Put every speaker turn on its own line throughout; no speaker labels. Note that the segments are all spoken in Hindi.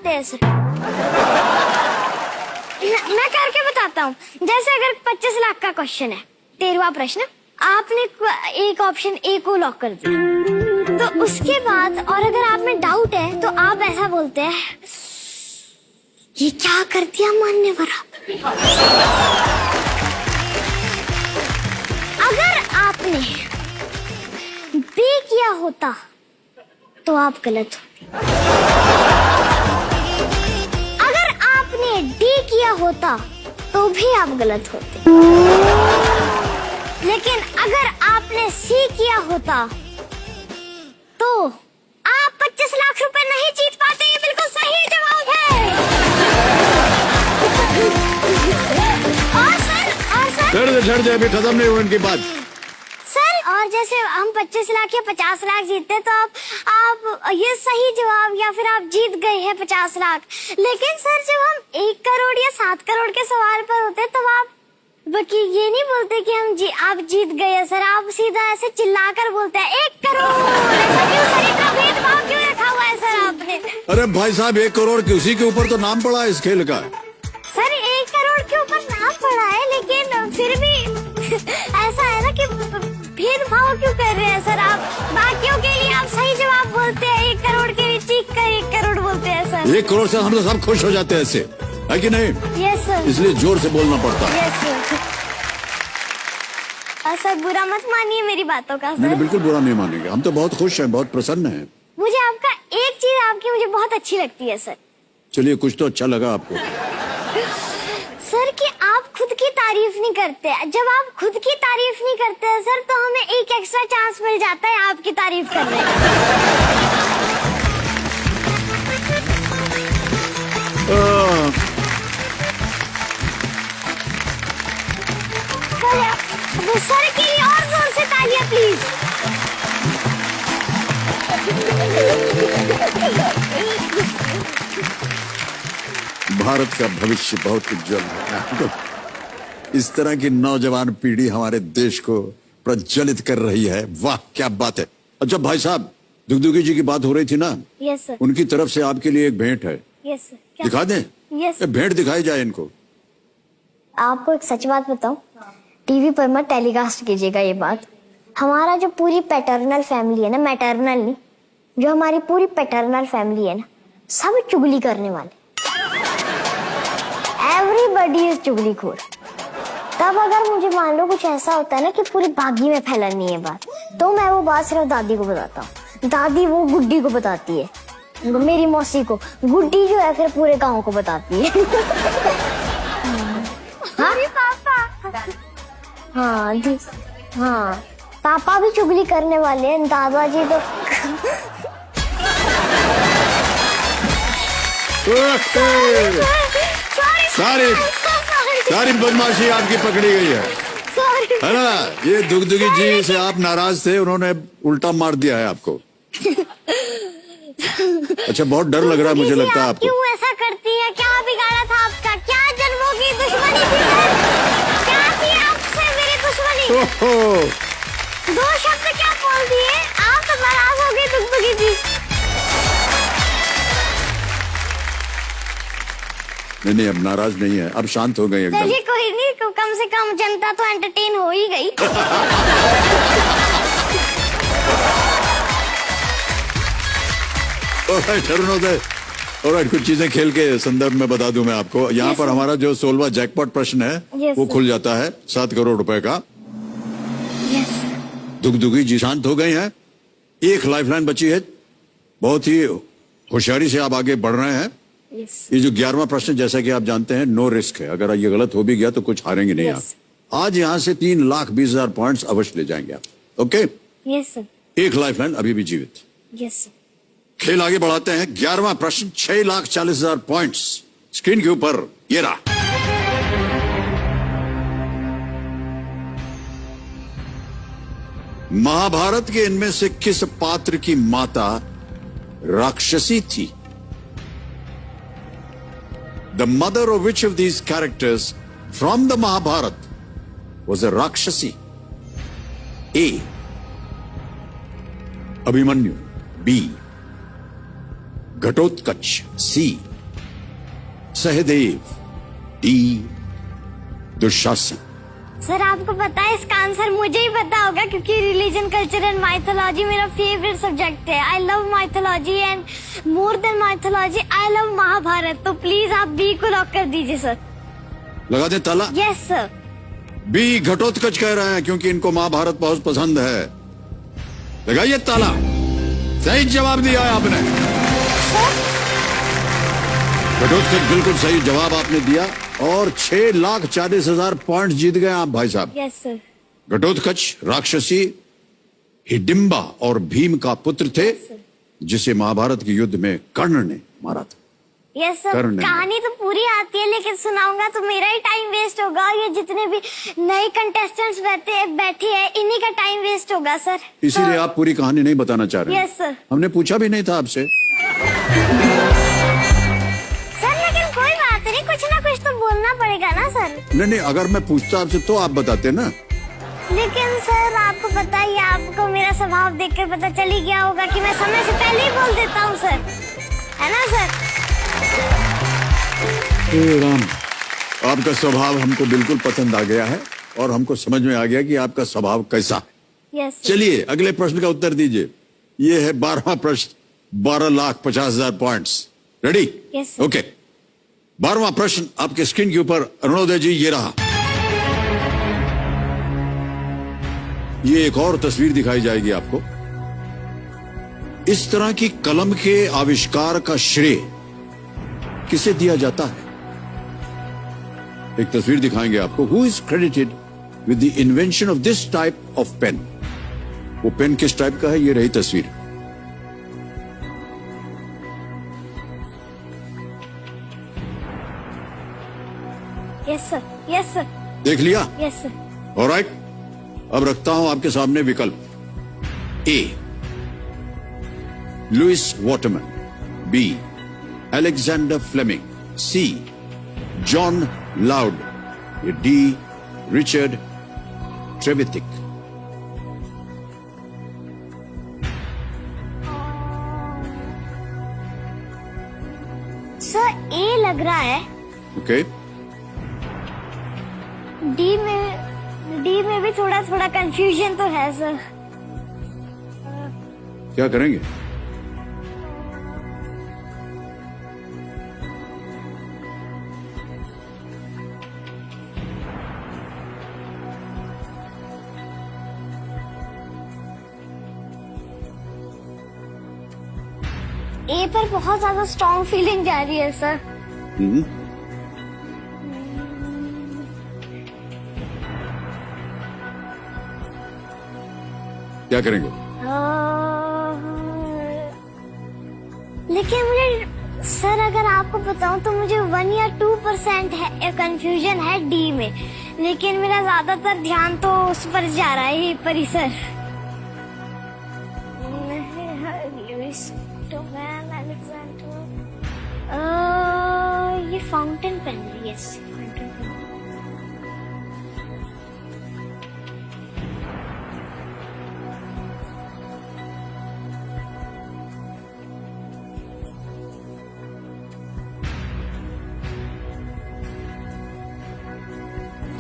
होते हैं सर? मैं करके बताता हूँ। जैसे अगर 25 लाख का क्वेश्चन है, 13वां प्रश्न, आपने एक ऑप्शन ए को लॉक कर दिया, तो उसके बाद और अगर आप में डाउट है तो आप ऐसा बोलते हैं, ये क्या कर दिया मानने वाला। अगर आपने बी किया होता तो आप गलत हो। अगर आपने डी किया होता तो भी आप गलत होते। लेकिन अगर आपने सी किया होता तो आप 25 लाख रुपए नहीं जीत पाते। ये बिल्कुल सही जवाब है। और सर
छड़ दे, अभी खत्म नहीं हुई इनकी बात।
सर, और जैसे हम 25 लाख या 50 लाख जीतते तो आप ये सही जवाब या फिर आप जीत गए हैं 50 लाख। लेकिन सर, जब हम 1 करोड़ या 7 करोड़ के सवाल पर होते तब आप ये नहीं बोलते कि आप जीत गए सर, आप सीधा ऐसे चिल्लाकर बोलते हैं 1 करोड़। ऐसा क्यों सर? इतना भेदभाव क्यों रखा हुआ है सर आपने?
अरे भाई साहब, 1 करोड़ की उसी के ऊपर तो नाम पड़ा है इस खेल का।
सर, 1 करोड़ के ऊपर नाम पड़ा है, लेकिन फिर भी ऐसा है ना कि भेदभाव क्यों कर रहे हैं सर आप? बाकियों के लिए आप सही जवाब बोलते हैं, 1 करोड़ के लिए चीख कर 1 करोड़ बोलते हैं सर।
1 करोड़ से हम तो सब खुश हो जाते हैं ऐसे, है कि नहीं?
Yes sir.
इसलिए जोर से बोलना पड़ता है।
Yes sir. सर, बुरा मत मानिए मेरी बातों का सर।
नहीं, बिल्कुल बुरा नहीं मानेंगे, हम तो बहुत खुश हैं, बहुत प्रसन्न हैं।
मुझे आपका एक चीज आपकी मुझे बहुत अच्छी लगती है सर।
चलिए, कुछ तो अच्छा लगा आपको।
सर, कि आप खुद की तारीफ नहीं करते। जब आप खुद की तारीफ नहीं करते हैं सर, तो हमें एक एक्स्ट्रा चांस मिल जाता है आपकी तारीफ करने का। सर के लिए और जोर से तालियां प्लीज।
भारत का भविष्य बहुत उज्जवल है। इस तरह की नौजवान पीढ़ी हमारे देश को प्रज्वलित कर रही है। वाह, क्या बात है। अच्छा भाई साहब, दुगदुगी जी की बात हो रही थी ना?
Yes sir.
उनकी तरफ से आपके लिए एक भेंट है।
Yes sir.
दिखा दें?
यस।
भेंट दिखाई जाए इनको।
आपको एक सच बात बताऊं, टीवी पर मत टेलीकास्ट कीजिएगा ये बात। हमारा जो पूरी पैटर्नल फैमिली है ना, मैटरनल नहीं, जो हमारी पूरी पैटर्नल फैमिली है ना, सब चुगली करने वाले। एवरीबॉडी इज चुगलीखोर। तब अगर मुझे मान लो कुछ ऐसा होता है ना कि पूरी बागी में फैलानी है बात, तो मैं वो बात सिर्फ दादी को बताता हूँ। दादी वो गुड्डी को बताती है, मेरी मौसी को। गुड्डी जो है फिर पूरे गांव को बताती है। हाँ? पापा। हाँ, हाँ, पापा भी चुगली करने वाले हैं, दादाजी तो।
सारी बदमाशी आपकी पकड़ी गई है ना? ये दुगदुगी जी से आप नाराज थे, उन्होंने उल्टा मार दिया है आपको। अच्छा, बहुत डर लग रहा है मुझे लगता है आपको।
क्यों ऐसा करती है? क्या बिगाड़ा था आपका? क्या जन्मों की दुश्मनी थी सर? क्या थी आपसे मेरी दुश्मनी?
ओहो,
2 शब्द क्या बोल दिए? आप तो नाराज हो गए दुगदुगी जी।
नहीं, अब नाराज नहीं है, अब शांत हो गई एकदम।
चलिए कोई नहीं, कम से कम जनता तो एंटरटेन हो ही गई।
कुछ चीजें खेल के संदर्भ में बता दूं मैं आपको। यहाँ पर हमारा जो 16वां जैकपॉट प्रश्न है वो खुल जाता है 7 करोड़ रुपए का। दुगदुगी जी शांत हो गई हैं। एक लाइफलाइन बची है, बहुत ही होशियारी से आप आगे बढ़ रहे हैं। ये जो 11वां प्रश्न, जैसा कि आप जानते हैं, नो रिस्क है। अगर ये गलत हो भी गया तो कुछ हारेंगे नहीं आप। आज यहाँ से 3,20,000 पॉइंट्स अवश्य ले जाएंगे आप। ओके?
Yes sir.
एक लाइफलाइन अभी भी जीवित।
Yes sir.
खेल आगे बढ़ाते हैं। 11वां प्रश्न, 6,40,000 पॉइंट्स स्क्रीन के ऊपर ये रहा। महाभारत के इनमें से किस पात्र की माता राक्षसी थी? The mother of which of these characters from the Mahabharata was a Rakshasi? A. Abhimanyu. B. Ghatotkacha. C. Sahadev, D Dushasan.
Sir आपको पता है इसका आंसर मुझे ही पता होगा क्योंकि रिलीजन, कल्चर एंड माइथोलॉजी मेरा फेवरेट सब्जेक्ट है। I love mythology and more than mythology I love Mahabharat. तो प्लीज आप बी को लॉक कर दीजिए सर।
लगा दे ताला।
Yes sir.
बी घटोत्कच कह रहे हैं क्योंकि इनको महाभारत बहुत पसंद है। लगाइए ताला। सही जवाब दिया है आपने। घटोत्कच बिल्कुल सही जवाब आपने दिया और 6,40,000 पॉइंट जीत गए आप भाई साहब।
Yes sir.
घटोत्कच राक्षसी हिडिंबा और भीम का पुत्र थे जिसे महाभारत के युद्ध में कर्ण ने मारा था।
Yes sir. कहानी तो पूरी आती है लेकिन सुनाऊंगा तो मेरा ही टाइम वेस्ट होगा। ये जितने भी नए कंटेस्टेंट्स बैठे हैं इन्हीं का टाइम वेस्ट होगा सर।
इसीलिए आप पूरी कहानी नहीं बताना चाह रहे हैं।
Yes sir.
हमने पूछा भी नहीं था आपसे।
सर लेकिन कोई बात नहीं, कुछ ना कुछ तो बोलना पड़ेगा ना सर।
नहीं, अगर मैं पूछता आपसे तो आप बताते ना।
लेकिन सर आपको पता ही, आपको मेरा स्वभाव देखकर पता चल ही गया होगा कि मैं समय से पहले ही बोल देता हूँ सर, है ना सर?
राम, आपका स्वभाव हमको बिल्कुल पसंद आ गया है और हमको समझ में आ गया कि आपका स्वभाव कैसा है।
यस।
चलिए अगले प्रश्न का उत्तर दीजिए। ये है 12वां प्रश्न, 12,50,000 पॉइंट्स। रेडी?
यस।
ओके। 12वां प्रश्न आपके स्क्रीन के ऊपर अरुणोदय जी ये रहा। ये एक और तस्वीर दिखाई जाएगी आपको। इस तरह की कलम के आविष्कार का श्रेय किसे दिया जाता है? एक तस्वीर दिखाएंगे आपको। Who is credited with the invention of this type of pen? वो पेन किस टाइप का है? ये रही तस्वीर।
Yes sir. Yes sir.
देख लिया?
Yes sir.
ऑलराइट, अब रखता हूं आपके सामने विकल्प। A Lewis Waterman, B Alexander Fleming, C John Loud, D Richard Trevithick.
Sir A लग रहा है।
ओके।
डी में भी थोड़ा थोड़ा कंफ्यूजन तो है सर।
क्या करेंगे?
ए पर बहुत ज्यादा स्ट्रॉन्ग फीलिंग जा रही है सर।
क्या करेंगे?
लेकिन मुझे सर अगर आपको बताऊं तो मुझे 1 या 2% है कंफ्यूजन है डी में, लेकिन मेरा ज्यादातर ध्यान तो उस पर जा रहा है, ये पर ही सर। ये fountain pen, yes fountain pen.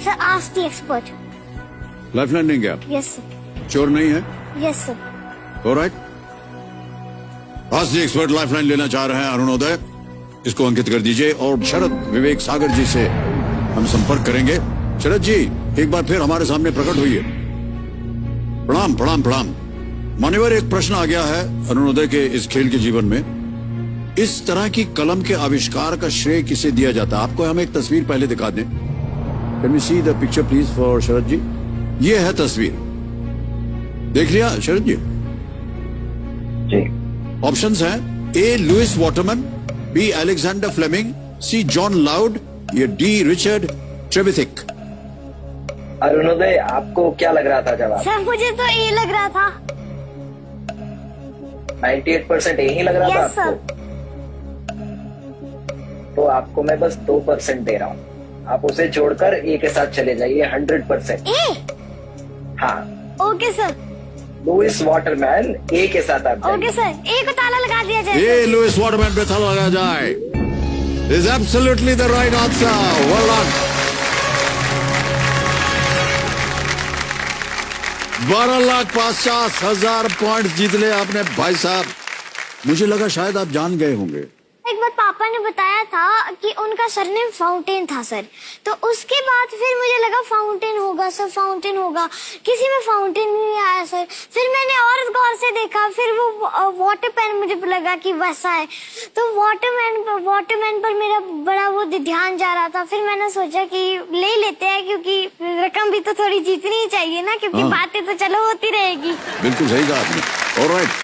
Sir ask the expert.
Lifeline देंगे आप?
Yes sir.
चोर नहीं है?
Yes sir.
ऑलराइट, आज द एक्सपर्ट लाइफलाइन लेना चाह रहे हैं अरुणोदय। इसको अंकित कर दीजिए और शरद विवेक सागर जी से हम संपर्क करेंगे। शरद जी एक बार फिर हमारे सामने प्रकट हुई है। प्रणाम प्रणाम प्रणाम। मान्यवर, एक प्रश्न आ गया है अरुणोदय के इस खेल के जीवन में। इस तरह की कलम के आविष्कार का श्रेय किसे दिया जाता है? आपको हम एक तस्वीर पहले दिखा दें। Can we see the picture please for Sharad ji? ये है तस्वीर, देख लिया शरद जी?
जी।
ऑप्शंस हैं A Lewis Waterman, B Alexander Fleming, C John Loud, या डी रिचर्ड ट्रेविथिक।
अरुणोदय आपको क्या लग रहा था जवाब?
सर मुझे तो ए लग रहा था।
98% यही लग रहा था
यस
आपको? तो आपको मैं बस 2% दे रहा हूँ। आप उसे जोड़कर ए के साथ चले जाइए। 100%।
ए?
हाँ।
Okay sir.
लुइस वाटरमैन ए के साथ आप जाइए।
ओके सर, ए को ताला लगा दिया जाए।
ए लुइस वाटरमैन पे ताला लगा जाए। is absolutely the right answer. Well done. 12,50,000 point जीत ले आपने भाई साहब। मुझे लगा शायद आप जान गए होंगे।
एक बार पापा ने बताया था कि उनका सरनेम फाउंटेन था सर, तो उसके बाद फिर मुझे लगा फाउंटेन होगा सर, फाउंटेन होगा, किसी में फाउंटेन नहीं आया सर। फिर मैंने और गौर से देखा, फिर वो वाटर पेन मुझे लगा कि वैसा है, तो वाटरमैन पर मेरा बड़ा वो ध्यान जा रहा था। फिर मैंने सोचा कि ले लेते हैं, क्योंकि रकम भी तो थोड़ी जीतनी ही चाहिए ना, क्योंकि
हाँ।
बातें तो चलो होती रहेगी।
बिल्कुल सही कहा आपने। ऑलराइट।